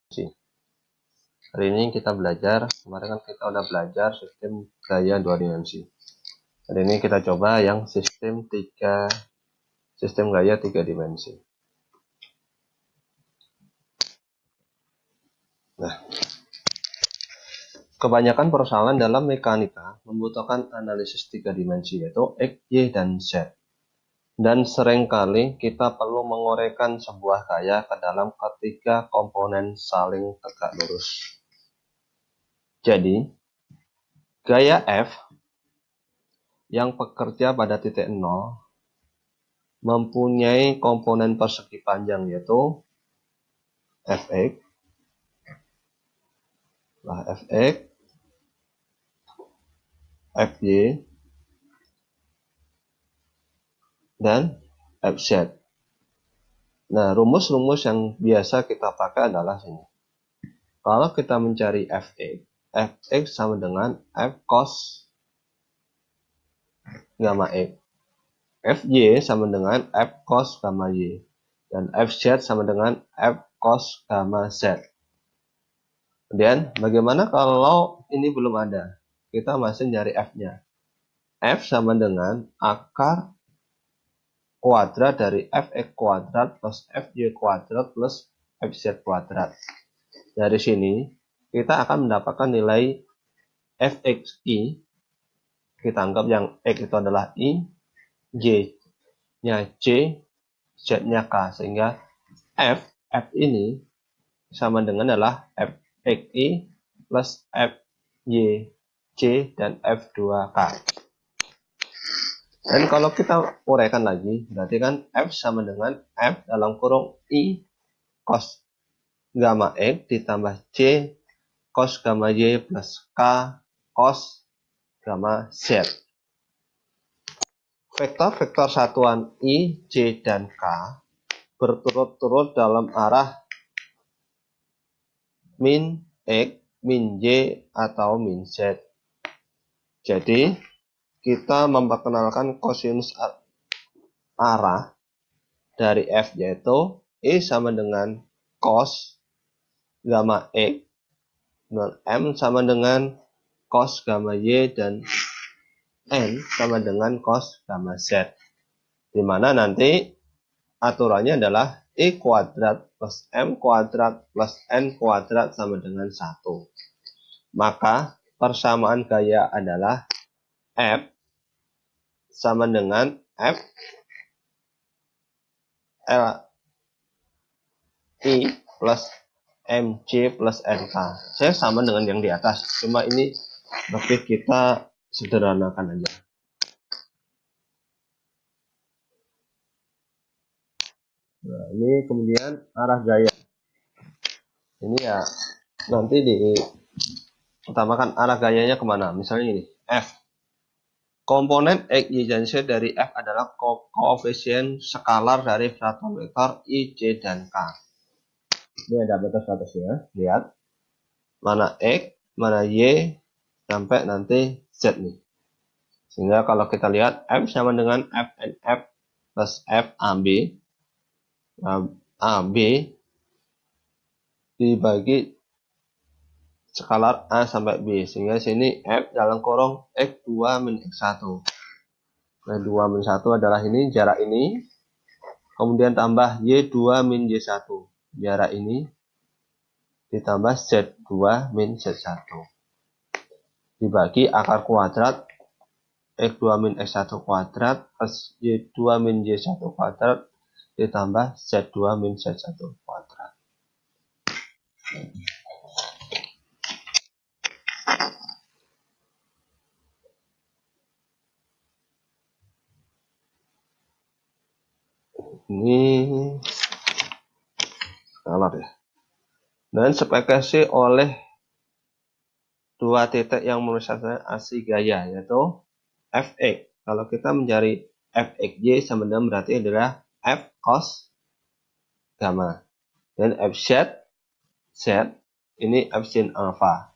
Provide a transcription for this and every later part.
Hari ini kita belajar, kemarin kan kita udah belajar sistem gaya 2 dimensi. Hari ini kita coba yang sistem gaya 3 dimensi. Nah, kebanyakan persoalan dalam mekanika membutuhkan analisis 3 dimensi, yaitu X, Y, dan Z. Dan seringkali kita perlu menguraikan sebuah gaya ke dalam ketiga komponen saling tegak lurus. Jadi, gaya F yang bekerja pada titik 0 mempunyai komponen persegi panjang, yaitu Fx, Fx, Fy, dan Fz. Nah, rumus-rumus yang biasa kita pakai adalah sini. Kalau kita mencari Fx sama dengan F cos gamma X. Fy sama dengan F cos gamma Y. Dan Fz sama dengan F cos gamma Z. Kemudian, bagaimana kalau ini belum ada? Kita masih nyari F-nya. F sama dengan akar kuadrat dari Fx kuadrat plus Fy kuadrat plus Fz kuadrat. Dari sini, kita akan mendapatkan nilai Fxi. Kita anggap yang X itu adalah I, Y-nya C, Z-nya K. Sehingga F ini sama dengan adalah Fxi plus Fy C dan F2K. Dan kalau kita uraikan lagi, berarti kan F sama dengan F dalam kurung I cos gamma X ditambah C cos gamma Y plus K cos gamma Z. Vektor-vektor satuan I, C, dan K berturut-turut dalam arah min X, min Y, atau min Z. Jadi, kita memperkenalkan kosinus arah dari F, yaitu I sama dengan cos gamma X, dan M sama dengan cos gamma Y, dan N sama dengan cos gamma Z. Dimana nanti aturannya adalah I kuadrat plus M kuadrat plus N kuadrat sama dengan 1. Maka persamaan gaya adalah F sama dengan F L I plus MC plus NK. Saya sama dengan yang di atas, cuma ini lebih kita sederhanakan aja. Nah, ini kemudian arah gaya. Ini ya nanti diutamakan arah gayanya kemana. Misalnya ini, F. Komponen X, Y, dan Z dari F adalah koefisien skalaar dari fractal vektor I, C, dan K. Ini ada batas-batasnya. Lihat. Mana X, mana Y, sampai nanti Z nih. Sehingga kalau kita lihat F sama dengan FNF plus FAB. AB dibagi skalaar A sampai B. Sehingga sini F dalam kurung X2 min X1. Nah, 2 min 1 adalah ini, jarak ini. Kemudian tambah Y2 min Y1. Jarak ini. Ditambah Z2 min Z1. Dibagi akar kuadrat X2 min X1 kuadrat plus Y2 min Y1 kuadrat ditambah Z2 min Z1 kuadrat. Ini skalaar ya. Dan sepekasi oleh dua titik yang merupakan aksi gaya, yaitu Fx. Kalau kita mencari Fxy sama dengan berarti adalah F cos gamma. Dan Fz, Z, ini F sin alpha.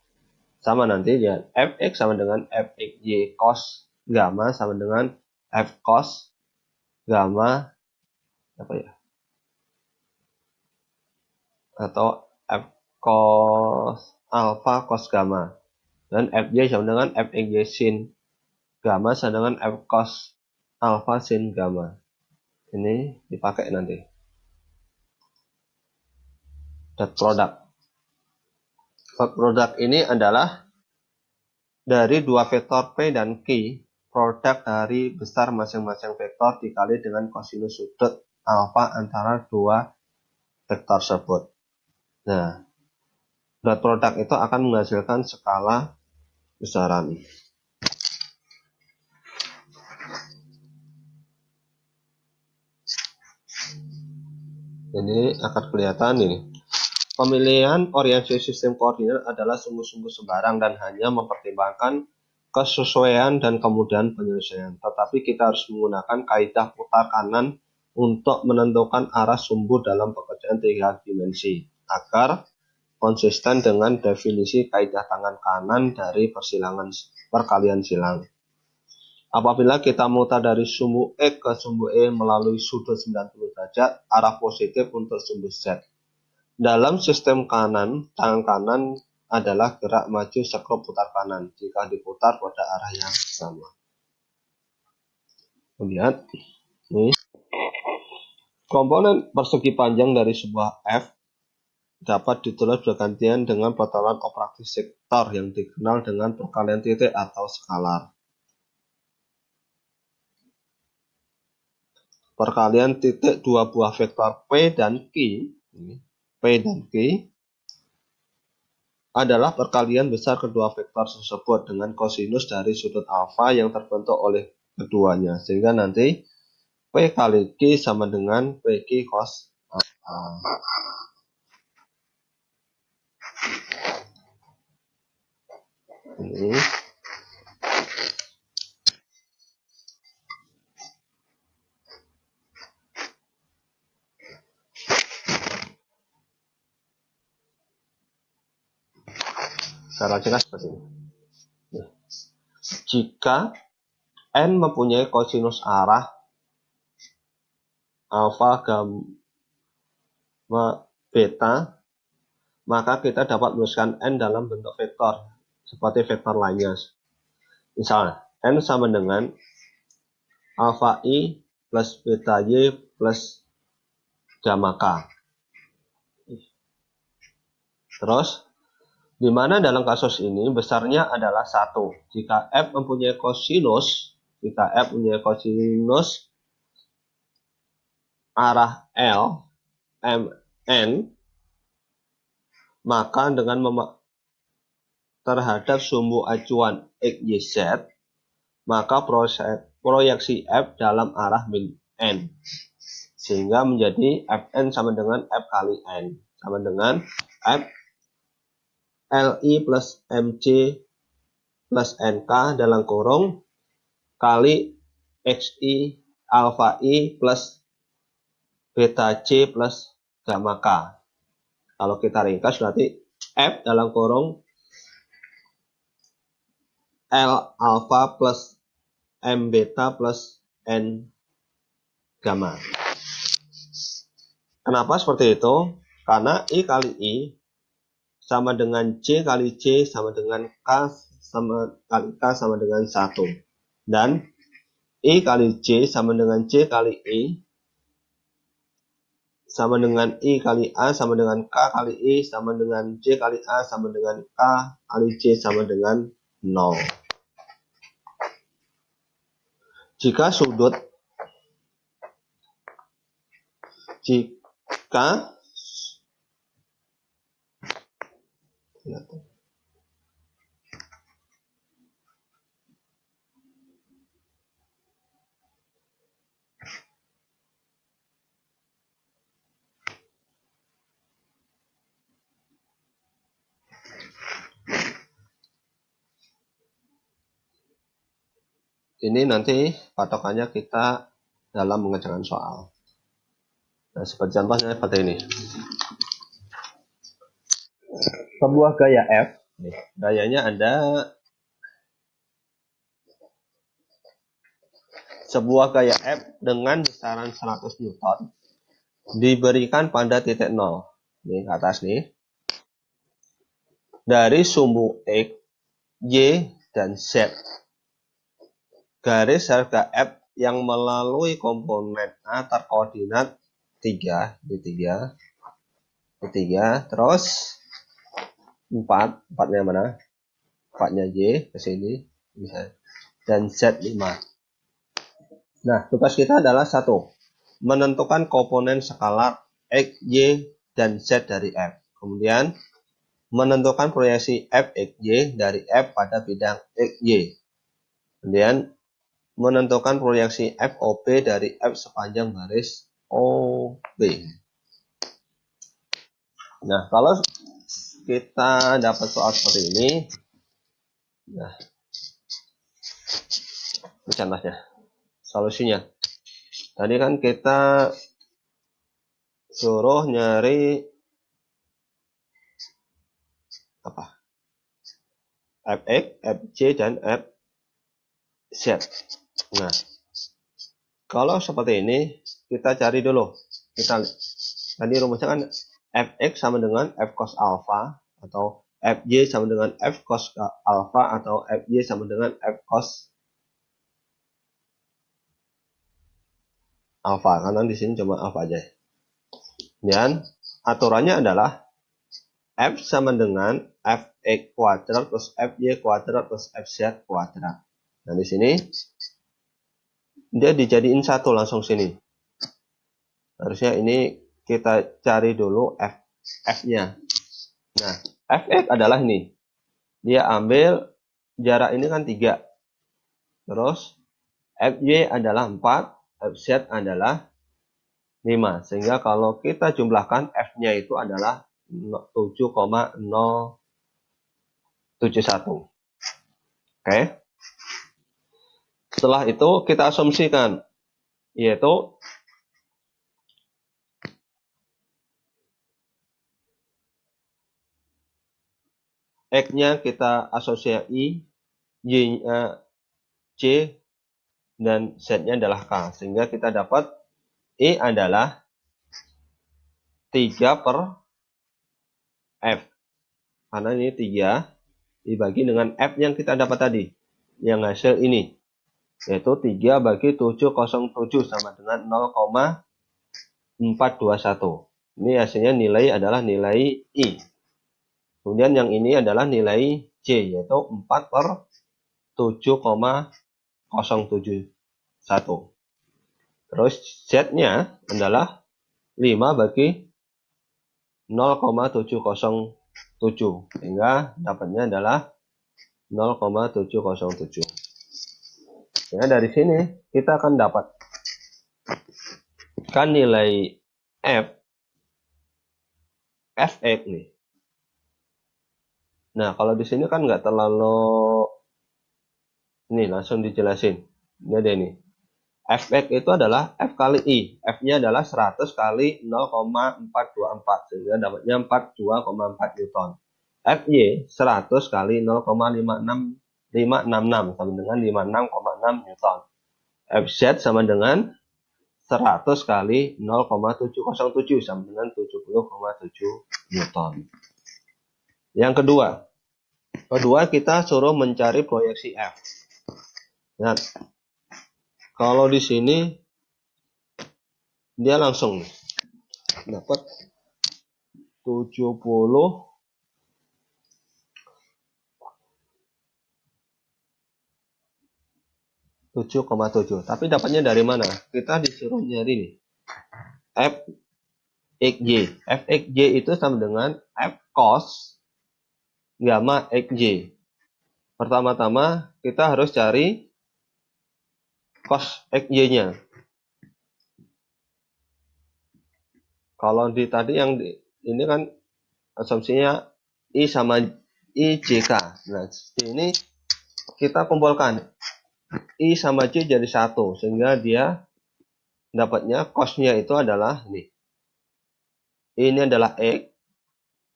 Sama nanti dengan Fx sama dengan Fxy cos gamma sama dengan F cos gamma apa ya? Atau F cos alpha cos gamma, dan Fy sama dengan Fxy sin gamma sama dengan F cos alpha sin gamma. Ini dipakai nanti. Dot product. Dot product ini adalah dari dua vektor P dan Q, produk dari besar masing-masing vektor dikali dengan kosinus sudut alfa antara dua vektor tersebut. Nah, dot product itu akan menghasilkan skala besaran. Ini akan kelihatan ini. Pemilihan orientasi sistem koordinat adalah sungguh-sungguh sembarang dan hanya mempertimbangkan kesesuaian dan kemudahan penyelesaian. Tetapi kita harus menggunakan kaidah putar kanan untuk menentukan arah sumbu dalam pekerjaan 3 dimensi agar konsisten dengan definisi kaidah tangan kanan dari perkalian silang. Apabila kita mutar dari sumbu X ke sumbu E melalui sudut 90 derajat, arah positif untuk sumbu Z. Dalam sistem kanan, tangan kanan adalah gerak maju sekrup putar kanan jika diputar pada arah yang sama. Lihat, ini komponen persegi panjang dari sebuah F dapat ditulis bergantian dengan pertolongan operasi sektor yang dikenal dengan perkalian titik atau skalar. Perkalian titik dua buah vektor P dan Q, P dan Q adalah perkalian besar kedua vektor tersebut dengan kosinus dari sudut alfa yang terbentuk oleh keduanya, sehingga nanti P kali Q sama dengan PQ cos alfa. Ini cara jelas seperti ini. Jika N mempunyai kosinus arah alfa gamma beta, maka kita dapat menuliskan N dalam bentuk vektor seperti vektor lainnya. Misalnya, N sama dengan alfa I plus beta Y plus gamma K. Terus, di mana dalam kasus ini besarnya adalah 1. Jika F mempunyai kosinus, arah L, Mn, maka dengan terhadap sumbu acuan X, Y, Z, maka proyeksi F dalam arah min N. Sehingga menjadi Fn sama dengan F kali N. Sama dengan F Li plus Mc plus Nk dalam kurung kali Xi alfa I plus beta C plus gamma K. Kalau kita ringkas berarti F dalam kurung L alfa plus M beta plus N gamma. Kenapa seperti itu? Karena I kali I sama dengan C kali C sama dengan K sama dengan 1. Dan I kali C sama dengan C kali I sama dengan I kali A sama dengan K kali I sama dengan C kali A sama dengan K kali C sama dengan 0. Jika ini nanti patokannya kita dalam mengerjakan soal. Nah, seperti contohnya seperti ini. Sebuah gaya F, gayanya ada sebuah gaya F dengan besaran 100 Newton diberikan pada titik 0. Ini ke atas nih. dari sumbu X, Y, dan Z. Garis harga F yang melalui komponen A terkoordinat 3, di 3, terus 4-nya mana? 4-nya Y ke sini, dan Z 5. Nah, tugas kita adalah 1. Menentukan komponen skalar X, Y, dan Z dari F. Kemudian, menentukan proyeksi F, X, Y dari F pada bidang X, Y. Kemudian, menentukan proyeksi FOB dari F sepanjang garis OB. Nah, kalau kita dapat soal seperti ini, nah, ini contohnya, solusinya. Tadi kan kita suruh nyari apa? Fx, Fj, dan Fz. Nah, kalau seperti ini, kita cari dulu. Tadi rumusnya kan Fx sama dengan F cos alpha, atau Fj sama dengan F cos alpha, atau Fy sama dengan F cos alpha, karena di sini cuma alpha aja. Dan aturannya adalah F sama dengan Fx kuadrat plus Fy kuadrat plus Fz kuadrat. Nah, di sini dia dijadiin satu langsung sini. Harusnya ini kita cari dulu F-nya. Nah, Fx adalah ini. Dia ambil jarak ini kan 3. Terus Fy adalah 4, Fz adalah 5. Sehingga kalau kita jumlahkan F-nya itu adalah 7,071. Oke. Setelah itu kita asumsikan, yaitu X-nya kita asosiasi Y-nya C, dan Z-nya adalah K. Sehingga kita dapat E adalah 3 per F. Karena ini 3 dibagi dengan F yang kita dapat tadi. Yang hasil ini. Yaitu 3 bagi 707 sama dengan 0,421. Ini hasilnya nilai adalah nilai I. Kemudian yang ini adalah nilai C, yaitu 4 per 7,071. Terus Z-nya adalah 5 bagi 0,707. Sehingga dapatnya adalah 0,707. Ya, dari sini kita akan dapat kan nilai Fx nih. Nah, kalau di sini kan nggak terlalu ini langsung dijelasin. Ini ada ini. Fx itu adalah F kali I. F-nya adalah 100 kali 0,424. Sehingga dapatnya 42,4 Newton. Fy 100 kali 0,566 sama dengan 56,6 Newton. Fz sama dengan 100 kali 0,707 sama dengan 70,7 Newton. Yang kedua kita suruh mencari proyeksi F. Nah, kalau di sini dia langsung dapat 7,7. Tapi dapatnya dari mana? Kita disuruh nyari nih. Fxy. Fxy itu sama dengan F cos gamma xy. Pertama-tama kita harus cari cos xy-nya. Kalau di tadi yang ini kan asumsinya I sama IJK. Nah, ini kita kumpulkan I sama J jadi 1, sehingga dia dapatnya cosnya itu adalah ini. Ini adalah X,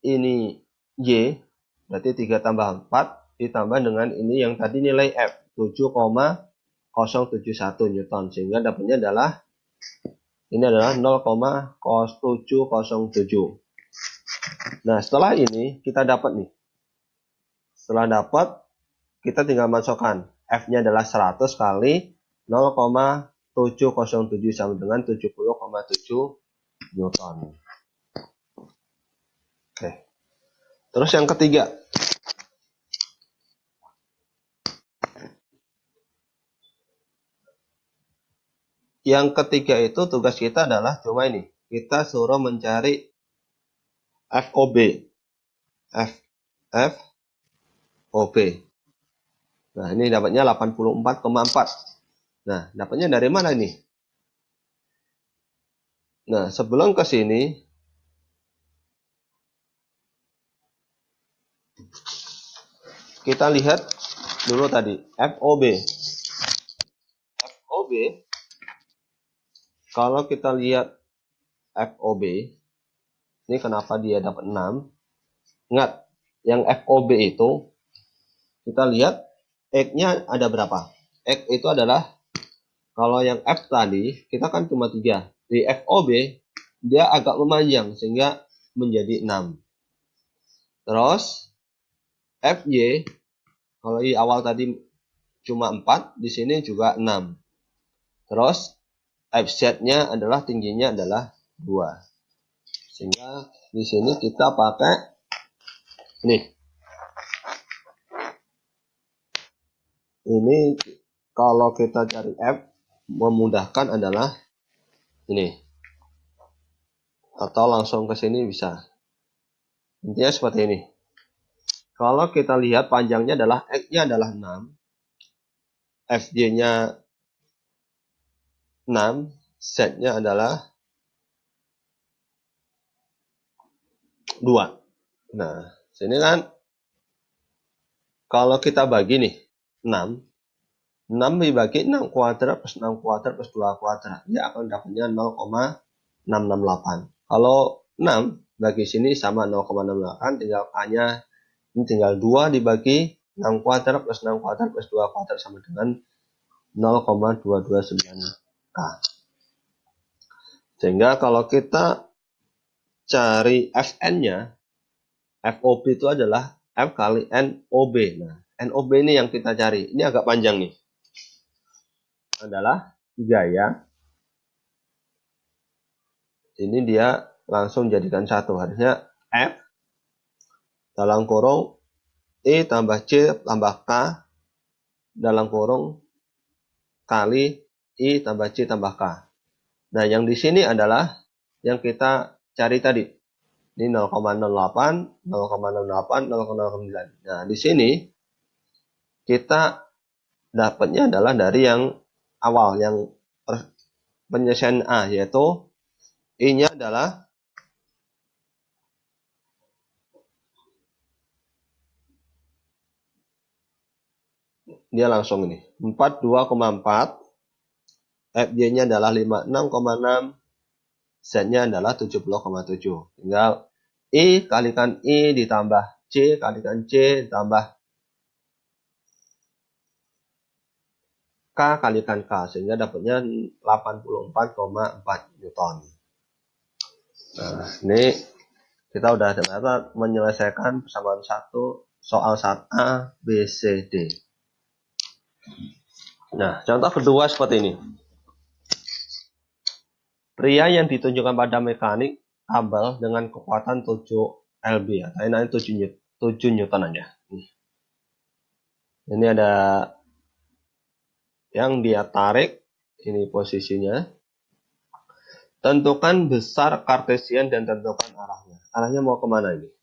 ini Y, berarti 3 tambah 4 ditambah dengan ini yang tadi nilai F 7,071 Newton, sehingga dapatnya adalah ini adalah 0,707. Nah, setelah ini kita dapat nih Setelah dapat, kita tinggal masukkan. F-nya adalah 100 kali 0,707 sama dengan 70,7 Newton. Oke. Terus yang ketiga. Yang ketiga itu tugas kita adalah cuma ini. Kita suruh mencari FOB. FOB. Nah, ini dapatnya 84,4. Nah, dapatnya dari mana ini? Nah, sebelum ke sini, kita lihat dulu tadi FOB. FOB, kalau kita lihat FOB, ini kenapa dia dapat 6? Ingat, yang FOB itu, kita lihat X-nya ada berapa? X itu adalah, kalau yang F tadi, kita kan cuma 3. Di FOB, dia agak memanjang, sehingga menjadi 6. Terus, FY, kalau di awal tadi cuma 4, di sini juga 6. Terus, FZ-nya adalah tingginya adalah 2. Sehingga di sini kita pakai nih. Ini kalau kita cari F memudahkan adalah ini. Atau langsung ke sini bisa. Intinya seperti ini. Kalau kita lihat panjangnya adalah X-nya adalah 6. FJ-nya 6. Z-nya adalah 2. Nah, sini kan kalau kita bagi nih 6 dibagi 6 kuadrat plus 6 kuadrat plus 2 kuadrat, dia akan dapatnya 0,668. Kalau 6 bagi sini sama 0,668, tinggal A-nya ini tinggal 2 dibagi 6 kuadrat plus 6 kuadrat plus 2 kuadrat sama dengan 0,229K. Sehingga kalau kita cari Fn-nya, FOB itu adalah F kali NOB. Nah, NOB ini yang kita cari. Ini agak panjang nih. Adalah 3 ya. Ini dia langsung jadikan 1. Harusnya F dalam kurung I tambah C tambah K dalam kurung kali I tambah C tambah K. Nah, yang di sini adalah yang kita cari tadi. Ini 0,08, 0,08, 0,09. Nah, di sini kita dapatnya adalah dari yang awal, yang penyelesaian A, yaitu I-nya adalah dia langsung ini 42,4, FJ-nya adalah 56,6, Z-nya adalah 70,7. Tinggal I kalikan I ditambah C kalikan C ditambah K kalikan K, sehingga dapatnya 84,4 Newton. Nah, ini kita udah dapat menyelesaikan persamaan 1 soal 1A, B, C, D. Nah, contoh kedua seperti ini. Pria yang ditunjukkan pada mekanik kabel dengan kekuatan 7 lb, atau ini 7 Newton aja. Ini ada yang dia tarik, ini posisinya. Tentukan besar kartesian dan tentukan arahnya. Arahnya mau kemana ini?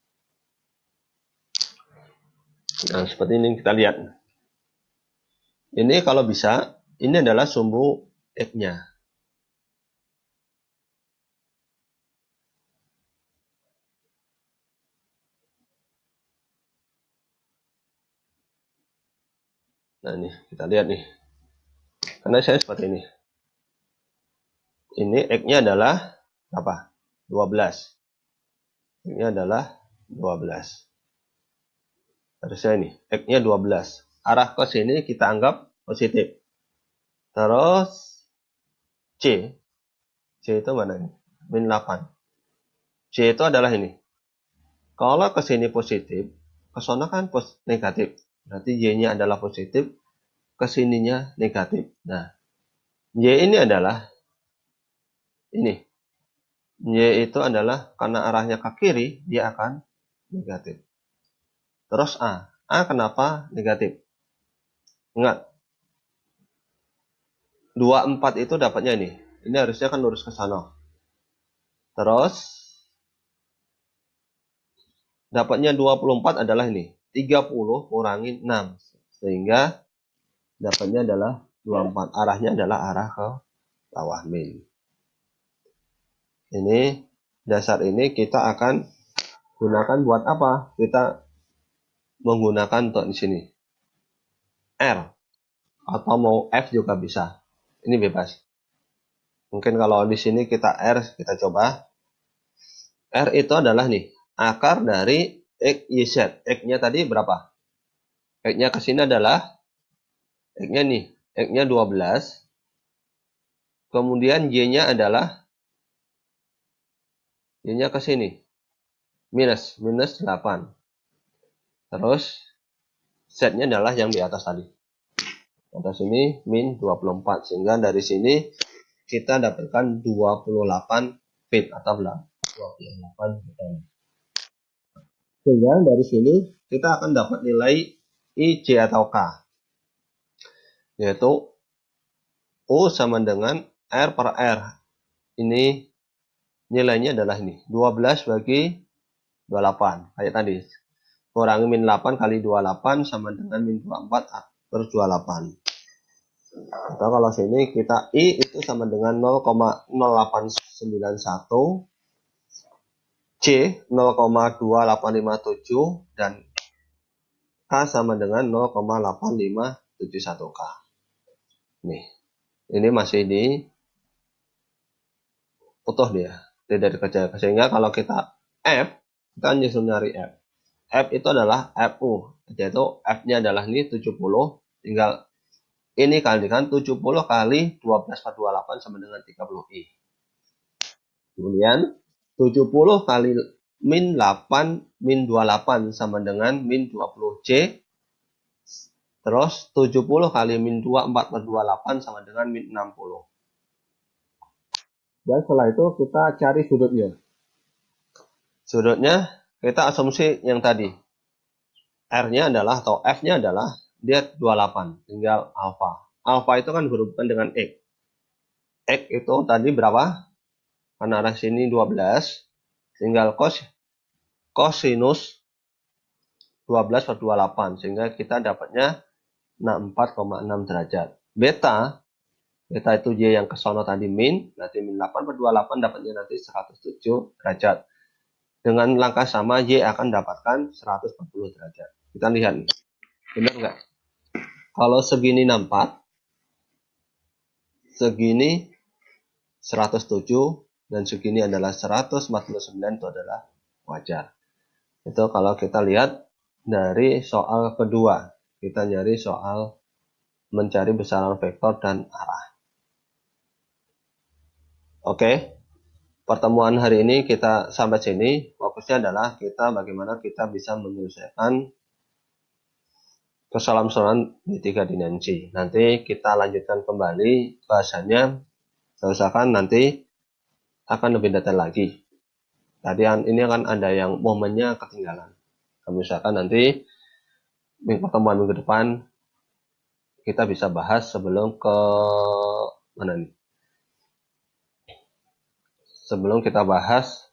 Nah, seperti ini kita lihat. Ini kalau bisa, ini adalah sumbu X-nya. Nah, ini kita lihat nih. Karena saya seperti ini. Ini X-nya adalah apa? 12. X-nya adalah 12. Harusnya ini, X-nya 12. Arah ke sini kita anggap positif. Terus C. C itu mana ini? Min 8. C itu adalah ini. Kalau ke sini positif, ke sono kan negatif. Berarti Y-nya adalah positif, ke sininya negatif. Nah, Y ini adalah ini. Y itu adalah karena arahnya ke kiri, dia akan negatif. Terus A. A kenapa negatif? Ingat, 24 itu dapatnya ini. Ini harusnya kan lurus ke sana. Terus, dapatnya 24 adalah ini. 30 kurangi 6. Sehingga dapatnya adalah 24. Arahnya adalah arah ke bawah min. Ini dasar ini kita akan gunakan buat apa? Kita menggunakan untuk di sini R atau mau F juga bisa. Ini bebas. Mungkin kalau di sini kita R, kita coba. R itu adalah nih akar dari X, Y, Z. X-nya tadi berapa? X-nya ke sini adalah X-nya nih, X-nya 12. Kemudian Y-nya adalah Y-nya ke sini. Minus 8. Terus Z-nya adalah yang di atas tadi. Atas sini min 24. Sehingga dari sini kita dapatkan 28 feet atau 28 meter. Sehingga dari sini kita akan dapat nilai I, J atau K. Yaitu U sama dengan R per R. Ini nilainya adalah ini. 12 bagi 28. Kayak tadi. Kurangi min 8 kali 28 sama dengan min 24 per 28. Atau kalau sini kita I itu sama dengan 0,0891, C 0,2857, dan K sama dengan 0,8571 K. Nih, ini masih di utuh dia, tidak dikecil. Sehingga kalau kita F, kita nyusun nyari F. F itu adalah FU, yaitu F-nya adalah ini 70, tinggal ini kalikan 70 kali 12 per 28 sama dengan 30I. Kemudian 70 kali min 8 min 28 sama dengan min 20C. Terus 70 kali min 24 per 28 sama dengan min 60. Dan setelah itu kita cari sudutnya. Sudutnya kita asumsi yang tadi. R-nya adalah atau F-nya adalah dia 28, tinggal alfa. Alfa itu kan berhubungan dengan X. X itu tadi berapa? Karena arah sini 12, tinggal cosinus 12 per 28, sehingga kita dapatnya 64,6 derajat. Beta itu Y yang ke sono tadi min, berarti min 8 per 28 dapatnya nanti 107 derajat. Dengan langkah sama Y akan dapatkan 140 derajat. Kita lihat nih. Benar nggak? Kalau segini 64, segini 107, dan segini adalah 149, itu adalah wajar. Itu kalau kita lihat dari soal kedua. Kita nyari soal mencari besaran vektor dan arah. Oke. Pertemuan hari ini kita sampai sini. Fokusnya adalah kita bagaimana kita bisa menyelesaikan persoalan-persoalan di 3 dimensi. Nanti kita lanjutkan kembali bahasanya. Usahakan nanti akan lebih detail lagi. Tadi ini akan ada yang momennya ketinggalan. Kami usahakan nanti pertemuan minggu depan kita bisa bahas sebelum ke mana nih? Sebelum kita bahas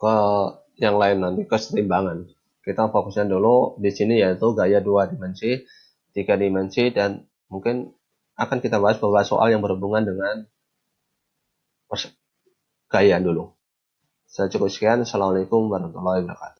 ke yang lain nanti, kesetimbangan. Kita fokusnya dulu di sini yaitu gaya 2 dimensi, 3 dimensi, dan mungkin akan kita bahas beberapa soal yang berhubungan dengan gaya dulu. Saya cukup sekian. Assalamualaikum warahmatullahi wabarakatuh.